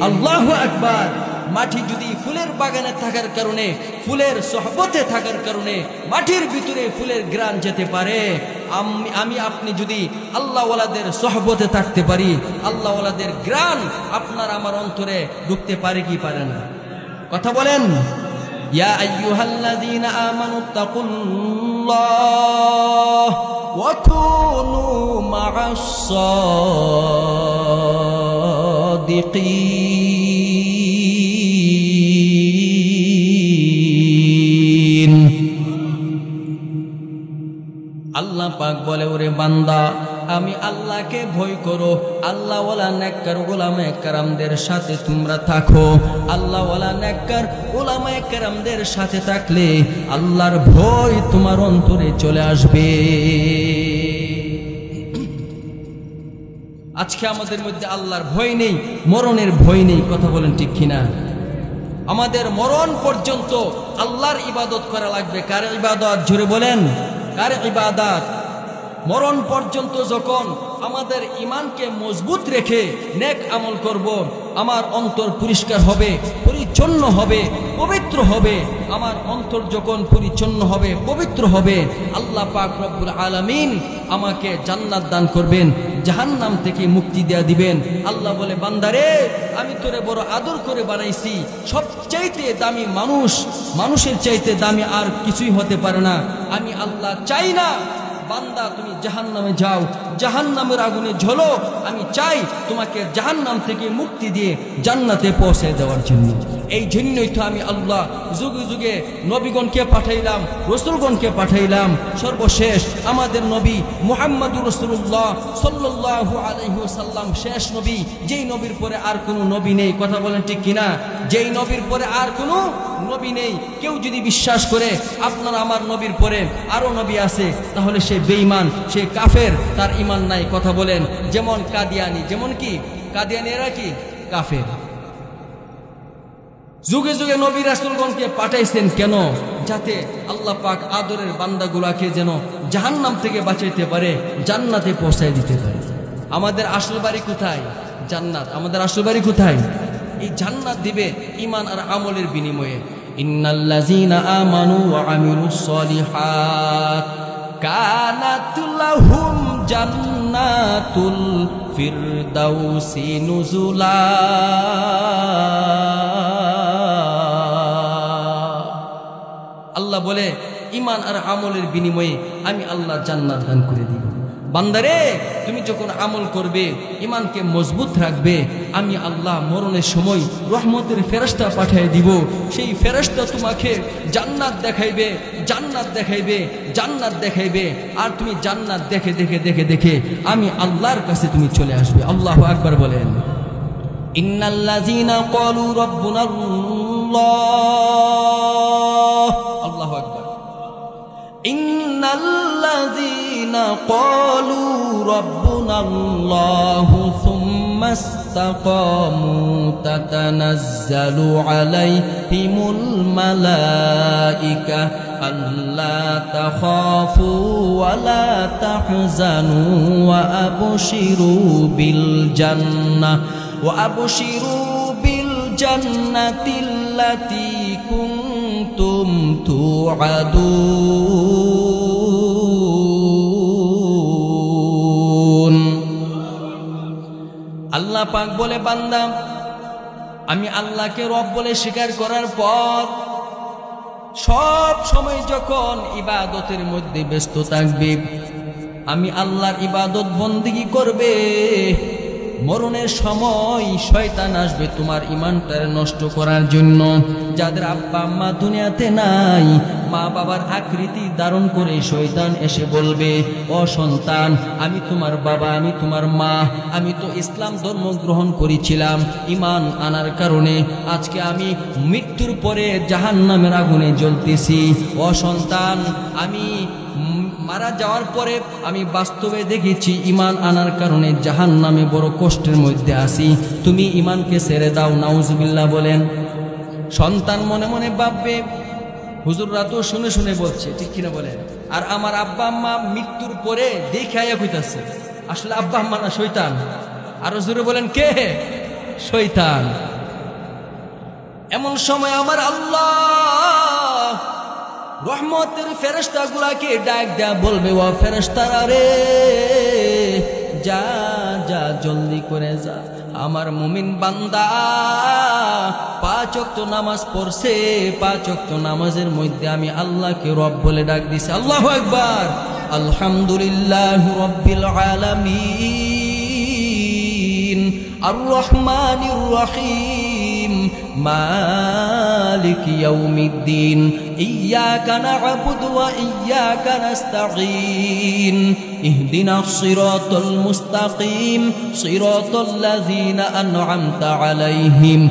A: আল্লাহু আকবার। মাটি যদি ফুলের বাগানে থাকার কারণে, ফুলের সোহবতে থাকার কারণে মাটির ভিতরে ফুলের ঘ্রাণ যেতে পারে, আমি আপনি যদি আল্লাহওয়ালাদের সোহবতে থাকতে পারি, আল্লাহওয়ালাদের ঘ্রাণ আপনার আমার অন্তরে ঢুকতে পারে কি পারে না? কথা বলেন। ইয়া আইয়ুহাল্লাযীনা আমানুত্তাকুল্লাহ ওয়া কুনু মা'আস সাদিকিন। আল্লাহ পাক বলে, ওরে বান্দা, আমি আল্লাহকে ভয় করো, আল্লাহওয়ালা নেককার উলামায়ে কেরামদের সাথে তোমরা থাকো। আল্লাহওয়ালা নেককার উলামায়ে কেরামদের সাথে থাকলে আল্লাহর ভয় তোমার অন্তরে চলে আসবে। আজকে আমাদের মধ্যে আল্লাহর ভয় নেই, মরণের ভয় নেই। কথা বলেন ঠিক কিনা? আমাদের মরণ পর্যন্ত আল্লাহর ইবাদত করা লাগবে। কার ইবাদত? জোরে বলেন, কার ইবাদত? মরণ পর্যন্ত যখন আমাদের ঈমানকে মজবুত রেখে নেক আমল করব, আমার অন্তর পরিষ্কার হবে, পরিচ্ছন্ন হবে, পবিত্র হবে। আমার অন্তর যখন পরিচ্ছন্ন হবে, পবিত্র হবে, আল্লাহ পাক রব্বুল আলামিন আমাকে জান্নাত দান করবেন, জাহান্নাম থেকে মুক্তি দেয়া দিবেন। আল্লাহ বলে, বান্দারে আমি তোরে বড় আদর করে বানাইছি, সবচাইতে দামি মানুষ, মানুষের চাইতে দামি আর কিছুই হতে পারে না। আমি আল্লাহ চাই না বান্দা তুমি জাহান্নামে যাও, জাহান্নামের আগুনে ঝোলো। আমি চাই তোমাকে জাহান্নাম থেকে মুক্তি দিয়ে জান্নাতে পৌঁছে দেওয়ার জন্য। এই জন্যই তো আমি আল্লাহ যুগে যুগে নবীগণকে পাঠাইলাম, রসুলগণকে পাঠাইলাম। সর্বশেষ আমাদের নবী মুহাম্মদুর রাসূলুল্লাহ সাল্লাল্লাহু আলাইহি ওয়াসাল্লাম শেষ নবী, যেই নবীর পরে আর কোনো নবী নেই। কথা বলেন ঠিক কিনা? যেই নবীর পরে আর কোনো নবী নেই। কেউ যদি বিশ্বাস করে আপনার আমার নবীর পরে আরো নবী আছে, তাহলে সে বেঈমান, সে কাফের, তার ঈমান নাই। কথা বলেন। যেমন কাদিয়ানি, যেমন কি কাদিয়ানিরা কি কাফের। যুগে যুগে নবী রাসূলগণকে পাঠাইছেন কেন? যাতে আল্লাহ পাক আদরের বান্দাগুলাকে যেন জাহান্নাম থেকে বাঁচাইতে পারে, জান্নাতে পৌঁছায় দিতে পারে। আমাদের আসল বাড়ি কোথায়? জান্নাত। আমাদের আসল বাড়ি কোথায়? এই জান্নাত দিবে ঈমান আর আমলের বিনিময়ে। ইন্নাল্লাযীনা আমানু ওয়া আমিলুস সলিহাত কানাত লাহুম জান্নাতুল ফিরদাউসি নুজুলা। আল্লাহ বলে, ঈমান আর আমলের বিনিময়ে আমি আল্লাহ জান্নাত দান করে দিব। বান্দারে তুমি যখন আমল করবে, ঈমানকে মজবুত রাখবে, আমি আল্লাহ মরণের সময় রহমতের ফেরেশতা পাঠিয়ে দিব। সেই ফেরেশতা তোমাকে জান্নাত দেখাইবে, জান্নাত দেখাইবে, জান্নাত দেখাইবে। আর তুমি জান্নাত দেখে দেখে দেখে দেখে আমি আল্লাহর কাছে তুমি চলে আসবে। আল্লাহু আকবার বলেন। ইন্নাল্লাযীনা ক্বালু রাব্বুনাল্লাহ, আল্লাহু আকবার। ইন্নাল্লাযীনা ক্বালু রাব্বুনাল্লাহু সুম্মা ইসতাকামু তাতানাজ্জালু আলাইহিমুল মালাইকা আল্লা তাখাফু ওয়া লা তাহজানু ওয়া আবশিরু বিল জান্নাহ ওয়া আবশিরু বিল জান্নাতিল্লাতী কুনতুম তুআদুন। আল্লাহ পাক বলে, বান্দা আমি আল্লাহকে রব বলে স্বীকার করার পর সব সময় যখন ইবাদতের মধ্যে ব্যস্ত থাকবে, আমি আল্লাহর ইবাদত বন্দেগী করবে, মরণের সময় শয়তান আসবে তোমার ঈমানটা নষ্ট করার জন্য। যাদের আব্বা আম্মা দুনিয়াতে নাই, মা বাবার আকৃতি ধারণ করে শয়তান এসে বলবে, ও সন্তান, আমি তোমার বাবা, আমি তোমার মা, আমি তো ইসলাম ধর্ম গ্রহণ করেছিলাম, ঈমান আনার কারণে আজকে আমি মৃত্যুর পরে জাহান্নামের আগুনে জ্বলতেছি। ও সন্তান, আমি মারা যাওয়ার পরে আমি বাস্তবে দেখেছি ঈমান আনার কারণে জাহান্নামে বড় কষ্টের মধ্যে আছি, তুমি ঈমানকে ছেড়ে দাও। নাউজুবিল্লাহ বলেন। সন্তান মনে মনে ভাববে, হুজুররা তো শুনে শুনে বলছে, ঠিক কিনা বলেন? আর আমার আব্বা আম্মা মৃত্যুর পরে দেখাইয়া কইতাছে, আসলে আব্বা আম্মা না শয়তান। আরো জোরে বলেন, কে? শয়তান। এমন সময় আমার আল্লাহ রহমতের ফেরেশতাগুলাকে ডাক দেয়া বলবে, ও ফেরেশতারা রে, যা যা জলদি করে যা, আমার মুমিন বান্দা 5 ওয়াক্ত নামাজ পড়ছে, 5 ওয়াক্ত নামাজের মধ্যে আমি আল্লাহকে রব বলে ডাক দিছি। আল্লাহু আকবার। আলহামদুলিল্লাহি রাব্বিল আলামিন আর রহমানির রহিম মালিক ইয়াউমিদ্দিন ইয়্যাকা না'বুদু ওয়া ইয়্যাকা নাস্তাঈন ইহদিনাস সিরাতাল মুস্তাকিম সিরাতাল লাযীনা আন'আমতা আলাইহিম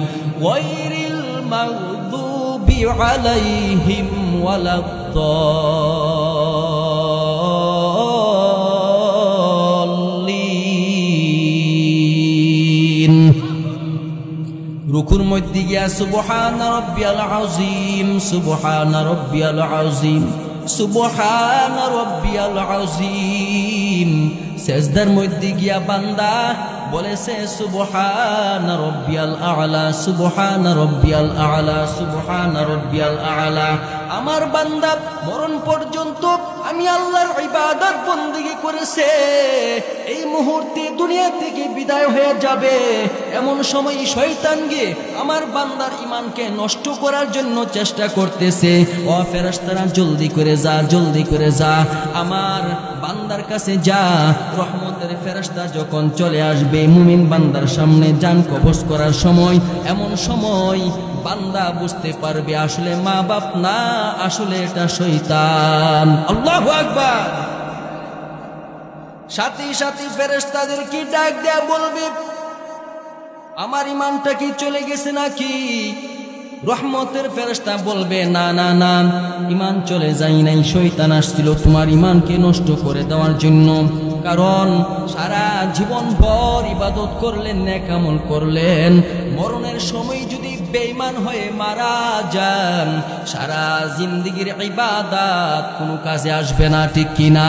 A: গায়রিল মাগযুবি আলাইহিম ওয়ালাদ-দাল্লিন। রুকুর মধ্যে গিয়া সুবহানা রাব্বিয়াল আযীম, সুবহানা রাব্বিয়াল আযীম, সুবহানা রাব্বিয়াল আযীম। সেজদার মধ্যে গিয়া বান্দা বলেছে সুবহানা রাব্বিয়াল আ'লা, সুবহানা রাব্বিয়াল আ'লা, সুবহানা রাব্বিয়াল আ'লা। আমার বান্দা মরণ পর্যন্ত আমি আল্লাহর ইবাদত বন্দেগী করেছে, এই মুহূর্তে দুনিয়া থেকে বিদায় হয়ে যাবে, এমন সময় শয়তান গিয়ে আমার বান্দার ঈমানকে নষ্ট করার জন্য চেষ্টা করতেছে। ও ফেরেশতারা জলদি করে যা, জলদি করে যা, আমার বান্দার কাছে যা। রহমতের ফেরেশতা যখন চলে আসবে মুমিন বান্দার সামনে জান কবজ করার সময়, এমন সময় বান্দা বুঝতে পারবে আসলে মা বাপ না, আসলে এটা শয়তান। আল্লাহু আকবার। সাথী সাথী ফেরেশতাদেরকে ডাক দেয়া বলবে আমার ঈমানটা কি চলে গেছে নাকি? রহমতের ফেরেশতা বলবে না না না, ঈমান চলে যায় নাই, শয়তান আসছিল তোমার ঈমানকে নষ্ট করে দেওয়ার জন্য। কারণ সারা জীবন ভর ইবাদত করলেন, নেক আমল করলেন, মরণের সময় যদি বেঈমান হয়ে মারা যান, সারা জিন্দেগীর ইবাদত কোনো কাজে আসবে না, ঠিক কিনা?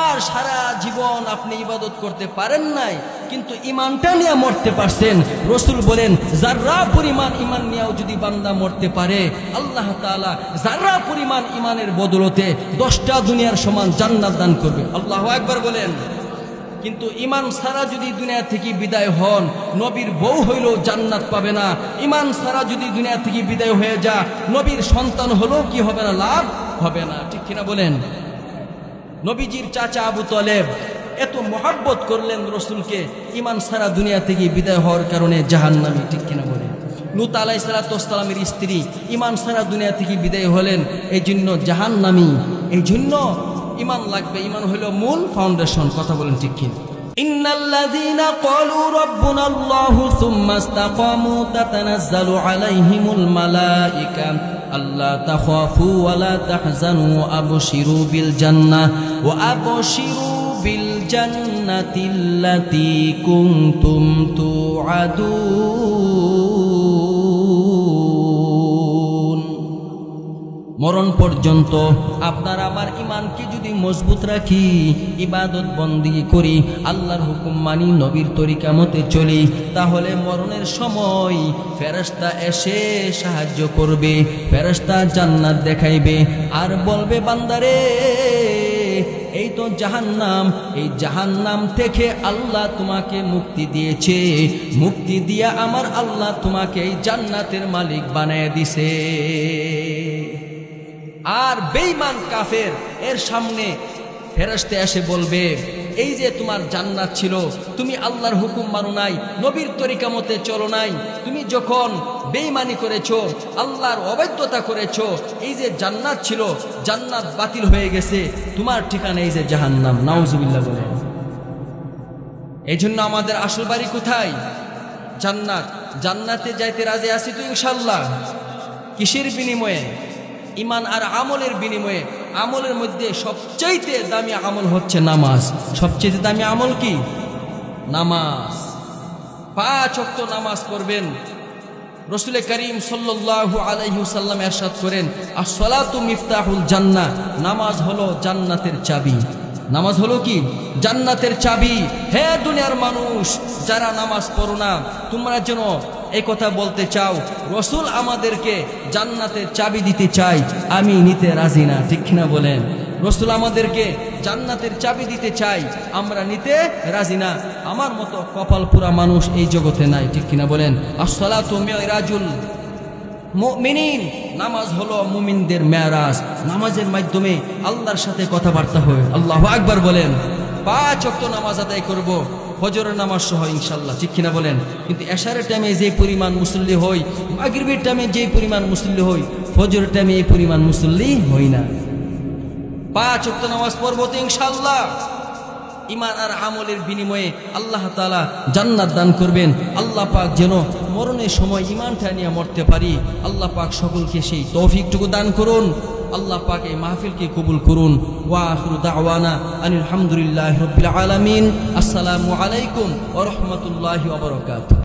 A: আর সারা জীবন আপনি ইবাদত করতে পারেন নাই, কিন্তু ঈমানটা নিয়ে মরতে পারছেন। রাসূল বলেন যাররা পরিমাণ ঈমান নিয়েও যদি বান্দা মরতে পারে, আল্লাহ তাআলা যাররা পরিমাণ ঈমানের বদলতে 10টা দুনিয়ার সমান জান্নাত দান করবে। আল্লাহু আকবার বলেন। কিন্তু ঈমান ছাড়া যদি দুনিয়া থেকে বিদায় হন, নবীর বউ হইলেও জান্নাত পাবে না। ঈমান ছাড়া যদি দুনিয়া থেকে বিদায় হয়ে যা, নবীর সন্তান হলেও কি হবে না? লাভ হবে না, ঠিক কিনা বলেন? নবীজির চাচা আবু তালেব এত মহব্বত করলেন রাসূলকে, ঈমান ছাড়া দুনিয়া থেকে বিদায় হওয়ার কারণে জাহান্নামী, ঠিক কিনা বলেন? লূত আলাইহিস সালামের স্ত্রী ঈমান ছাড়া দুনিয়া থেকে বিদায় হলেন, এই জন্য জাহান্নামী। এই জন্য ঈমান লাগবে, ঈমান হলো মূল ফাউন্ডেশন। কথা বলেন ঠিক কিনা? ইন্নাল্লাযীনা ক্বালু রাব্বুনাল্লাহু সুম্মা ইসতাকামু তাতানাজ্জালু আলাইহিমুল মালায়েকা আল্লা তাখাফু ওয়া লা তাহজানু আবশিরু বিল জান্নাহ ওয়া আবশিরু বিল জান্নাতিল্লাতী কুনতুম তুআদুন। মরণ পর্যন্ত আপনার আমার ঈমানকে যদি মজবুত রাখি, ইবাদত বন্দেগী করি, আল্লাহর হুকুম মানি, নবীর তরিকা মতে চলি, তাহলে মরণের সময় ফেরেশতা এসে সাহায্য করবে, ফেরেশতা জান্নাত দেখাইবে আর বলবে বান্দারে এই তো জাহান্নাম, এই জাহান্নাম থেকে আল্লাহ তোমাকে মুক্তি দিয়েছে, মুক্তি দিয়া আমার আল্লাহ তোমাকে এই জান্নাতের মালিক বানায় দিছে। আর বেঈমান কাফের এর সামনে ফেরেশতা এসে বলবে এই যে তোমার জান্নাত ছিল, তুমি আল্লাহর হুকুম মানো নাই, নবীর তরিকা মতে চলো নাই, তুমি যখন বেঈমানি করেছো, আল্লাহর অবাধ্যতা করেছো, এই যে জান্নাত ছিল, জান্নাত বাতিল হয়ে গেছে, তোমার ঠিকানা এই যে জাহান্নাম। নাউজুবিল্লাহ বলে। এই জন্য আমাদের আসল বাড়ি কোথায়? জান্নাত। জান্নাতে যাইতে রাজি আছি তো ইনশাআল্লাহ। কিসের বিনিময়ে? ঈমান আর আমলের বিনিময়ে। আমলের মধ্যে সবচেয়ে দামি আমল হচ্ছে নামাজ। সবচেয়ে দামি আমল কি? নামাজ। 5 ওয়াক্ত নামাজ পড়বেন। রাসূল করিম সাল্লাল্লাহু আলাইহি ওয়াসাল্লাম ইরশাদ করেন আস-সালাতু মিফতাহুল জান্নাহ, নামাজ হলো জান্নাতের চাবি। নামাজ হলো কি? জান্নাতের চাবি। হে দুনিয়ার মানুষ যারা নামাজ পড়ো না, তোমরা যেন এই কথা বলতে চাও রাসূল আমাদেরকে জান্নাতের চাবি দিতে চাই, আমি নিতে রাজি না, ঠিক কিনা বলেন? রাসূল আমাদেরকে জান্নাতের চাবি দিতে চাই, আমরা নিতে রাজি না। আমার মতো কপাল পুরা মানুষ এই জগতে নাই, ঠিক কিনা বলেন? আস-সালাতু মিরাজুল মুমিনিন, নামাজ হলো মুমিনদের মেরাজ। নামাজের মাধ্যমে আল্লাহর সাথে কথাবার্তা হয়। আল্লাহু আকবার বলেন। 5 ওয়াক্ত নামাজ আদায় করব, ফজরের নামাজ সহ ইনশাআল্লাহ, ঠিক কিনা বলেন? কিন্তু এশারের টাইমে যে পরিমাণ মুসল্লি হই, মাগরিবের টাইমে যে পরিমাণ মুসল্লি হই, ফজরের টাইমে এই পরিমাণ মুসল্লি হই না। 5 ওয়াক্ত নামাজ পড়ব তো ইনশাআল্লাহ। ঈমান আর আমলের বিনিময়ে আল্লাহ তাআলা জান্নাত দান করবেন। আল্লাহ পাক যেন মরণের সময় ঈমানটা নিয়ে মরতে পারি, আল্লাহ পাক সকলকে সেই তৌফিকটুকু দান করুন। আল্লাহ পাক এই মাহফিলকে কবুল করুন। ওয়া আখিরু দাওয়ানা আনিল হামদুলিল্লাহি রাব্বিল আলামিন। আসসালামু আলাইকুম ওয়া রাহমাতুল্লাহি ওয়া বারাকাতুহু।